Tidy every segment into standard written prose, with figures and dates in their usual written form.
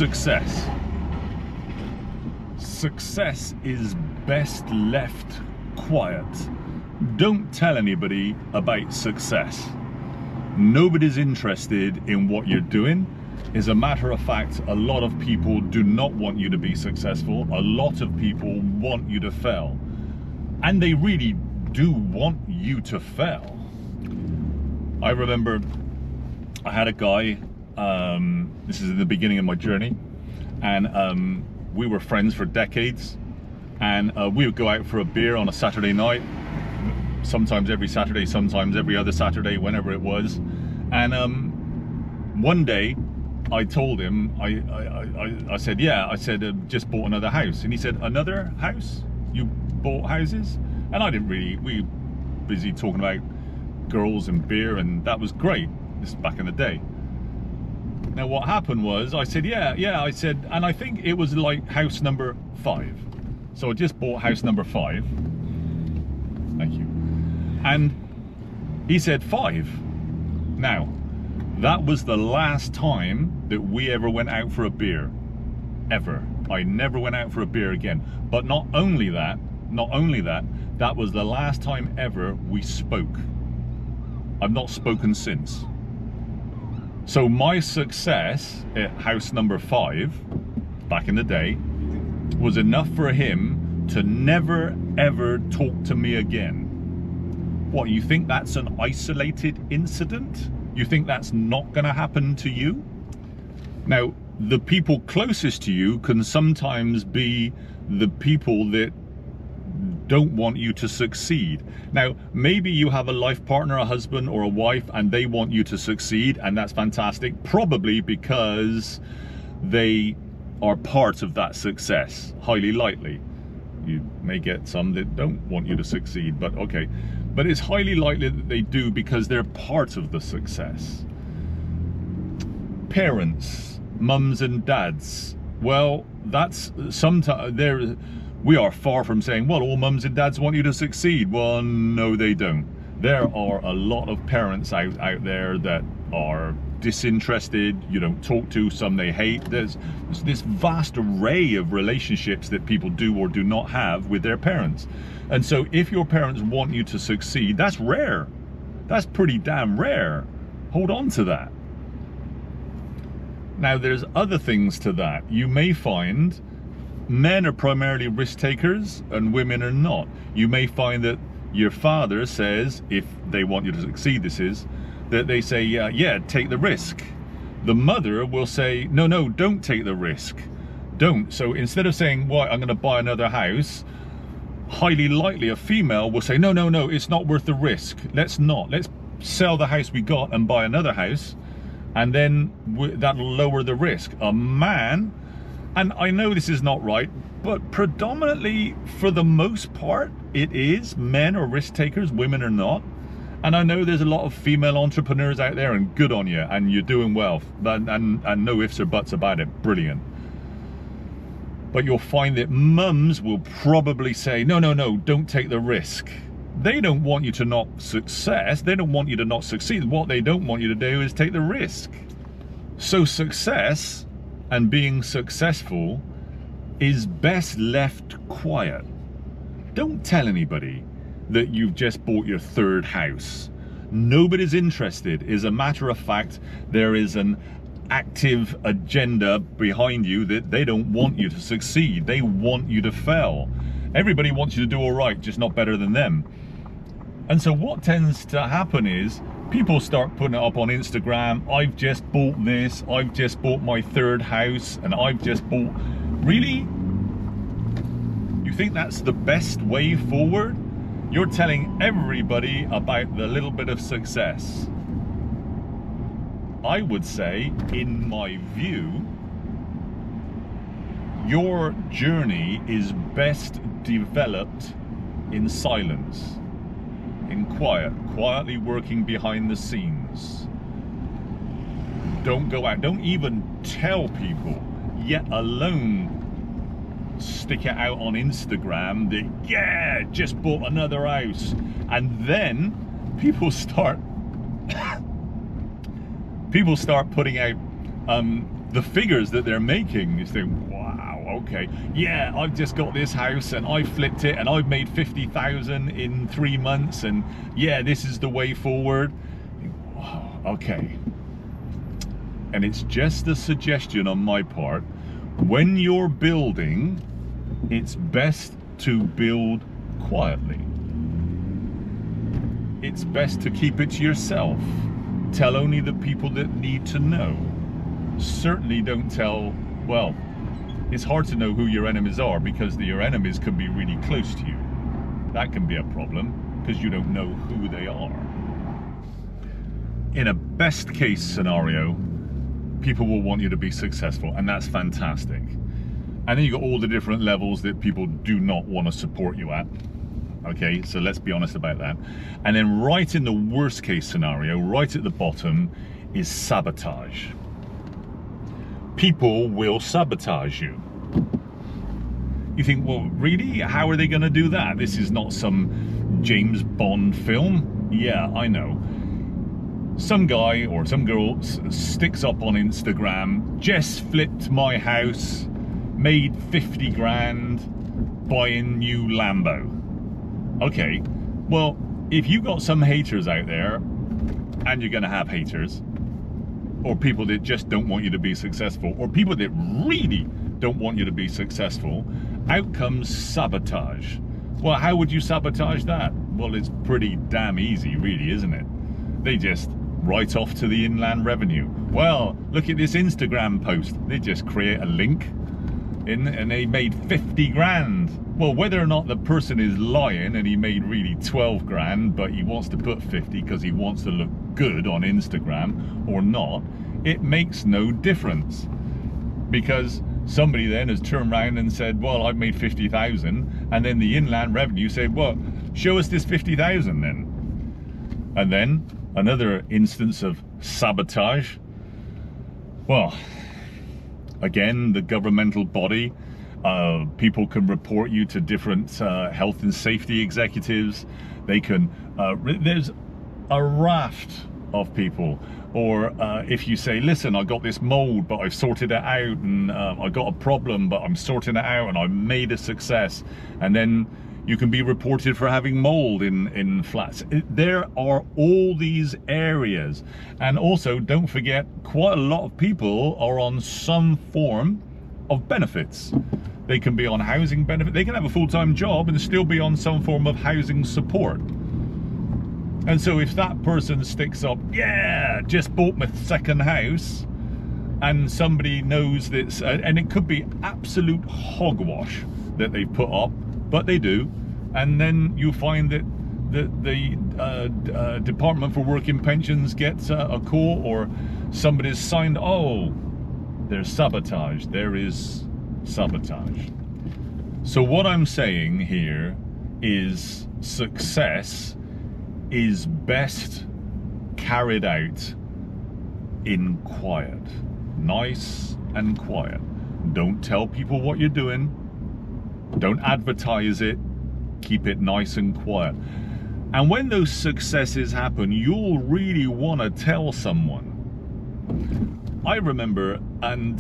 Success. Success is best left quiet. Don't tell anybody about success. Nobody's interested in what you're doing. As a matter of fact, a lot of people do not want you to be successful. A lot of people want you to fail. And they really do want you to fail. I remember I had a guy, this is in the beginning of my journey, and we were friends for decades, and we would go out for a beer on a Saturday night, sometimes every Saturday, sometimes every other Saturday, whenever it was. And one day I told him, I said, yeah, I said, just bought another house. And he said, another house? You bought houses? And I didn't really, we were busy talking about girls and beer, and that was great. This is back in the day. Now what happened was, I said, yeah, I said, and I think it was like house number 5. So I just bought house number 5. Thank you. And he said 5. Now, that was the last time that we ever went out for a beer. Ever. I never went out for a beer again. But not only that, that was the last time ever we spoke. I've not spoken since. So my success at house number 5, back in the day, was enough for him to never ever talk to me again. What, you think that's an isolated incident? You think that's not going to happen to you? Now, the people closest to you can sometimes be the people that don't want you to succeed. Now, maybe you have a life partner, a husband or a wife, and they want you to succeed, and that's fantastic, probably because they are part of that success, highly likely. You may get some that don't want you to succeed, but okay. But it's highly likely that they do because they're part of the success. Parents, mums and dads, well, that's sometimes we are far from saying, well, all mums and dads want you to succeed. Well, no, they don't. There are a lot of parents out there that are disinterested, you don't talk to, some they hate. There's this vast array of relationships that people do or do not have with their parents. And so if your parents want you to succeed, that's rare. That's pretty damn rare. Hold on to that. Now, there's other things to that. You may find men are primarily risk takers and women are not. You may find that your father says, if they want you to succeed, this is, that they say, yeah, take the risk. The mother will say, no, don't take the risk. Don't. So instead of saying, well, I'm going to buy another house, highly likely a female will say, no, it's not worth the risk. Let's sell the house we got and buy another house, and then that'll lower the risk. A man, and I know this is not right, but predominantly, for the most part, it is. Men are risk takers, women are not. And I know there's a lot of female entrepreneurs out there, and good on you, and you're doing well, and no ifs or buts about it, brilliant. But you'll find that mums will probably say, no, don't take the risk. They don't want you to not success, they don't want you to not succeed. What they don't want you to do is take the risk. So success and being successful is best left quiet. Don't tell anybody that you've just bought your 3rd house. Nobody's interested. As a matter of fact, there is an active agenda behind you that they don't want you to succeed. They want you to fail. Everybody wants you to do all right, just not better than them. And so what tends to happen is people start putting it up on Instagram. I've just bought this, I've just bought my 3rd house, and I've just bought... Really? You think that's the best way forward? You're telling everybody about the little bit of success. I would say, in my view, your journey is best developed in silence, in quietly working behind the scenes. Don't go out, don't even tell people, yet alone stick it out on Instagram that, yeah, just bought another house. And then people start putting out the figures that they're making, you think, wow, okay, yeah, I've just got this house and I flipped it and I've made 50,000 in 3 months, and yeah, this is the way forward. Wow, okay. And it's just a suggestion on my part, when you're building, it's best to build quietly. It's best to keep it to yourself. Tell only the people that need to know. Certainly don't tell, well, it's hard to know who your enemies are, because your enemies can be really close to you. That can be a problem because you don't know who they are. In a best case scenario, people will want you to be successful, and that's fantastic. And then you got all the different levels that people do not want to support you at. Okay, so let's be honest about that. And then right in the worst case scenario, right at the bottom, is sabotage. People will sabotage you. You think, well, really? How are they going to do that? This is not some James Bond film. Yeah, I know. Some guy or some girl sticks up on Instagram, just flipped my house, made 50 grand buying new Lambo. Okay, well, if you got some haters out there, and you're going to have haters, or people that just don't want you to be successful, or people that really don't want you to be successful, out comes sabotage. Well, how would you sabotage that? Well, it's pretty damn easy, really, isn't it? They just write off to the Inland Revenue. Well, look at this Instagram post. They just create a link and they made 50 grand. Well, whether or not the person is lying and he made really 12 grand, but he wants to put 50 because he wants to look good on Instagram or not, it makes no difference. Because somebody then has turned around and said, well, I've made 50,000. And then the Inland Revenue said, well, show us this 50,000 then. And then another instance of sabotage. Well, again, the governmental body, people can report you to different health and safety executives. They can, there's a raft of people. Or if you say, listen, I got this mold, but I've sorted it out, and I got a problem, but I'm sorting it out, and I've made a success. And then you can be reported for having mold in flats. There are all these areas. And also, don't forget, quite a lot of people are on some form of benefits. They can be on housing benefit. They can have a full-time job and still be on some form of housing support. And so if that person sticks up, yeah, just bought my second house, and somebody knows that, and it could be absolute hogwash that they put up, but they do, and then you find that the Department for Work and Pensions gets a call, or somebody's signed, oh, there's sabotage, there is sabotage. So what I'm saying here is success is best carried out in quiet, nice and quiet. Don't tell people what you're doing. Don't advertise it. Keep it nice and quiet. And when those successes happen, you'll really want to tell someone. I remember, and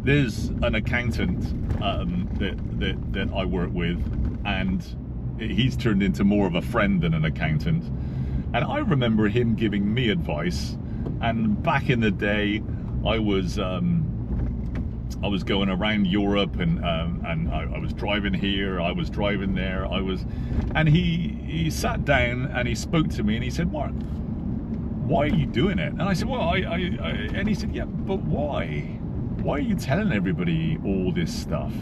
there's an accountant that I work with, and he's turned into more of a friend than an accountant. And I remember him giving me advice. And back in the day, I was going around Europe, and I was driving here, I was driving there, and he sat down and he spoke to me and he said, Mark, why are you doing it? And I said, well, and he said, yeah, but why? Why are you telling everybody all this stuff?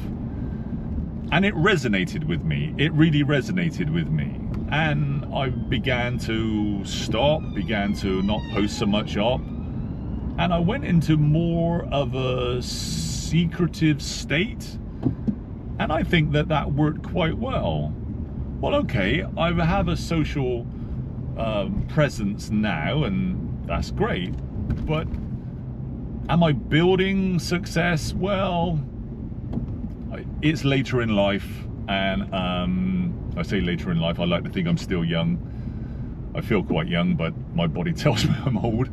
And it resonated with me. It really resonated with me. And I began to stop, began to not post so much up. And I went into more of a secretive state. And I think that worked quite well. Well, okay, I have a social presence now, and that's great. But am I building success? Well, it's later in life, and I say later in life, I like to think I'm still young. I feel quite young, but my body tells me I'm old.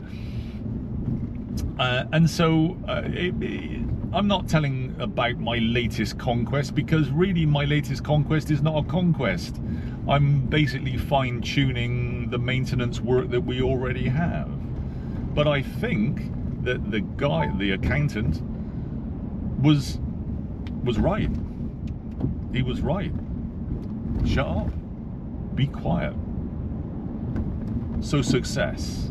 And so I'm not telling about my latest conquest, because really my latest conquest is not a conquest. I'm basically fine-tuning the maintenance work that we already have. But I think that the guy, the accountant, was right. He was right. Shut up. Be quiet. So success.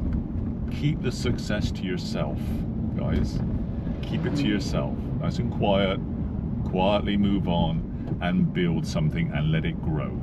Keep the success to yourself, guys. Keep it to yourself. Nice and quiet. Quietly move on and build something and let it grow.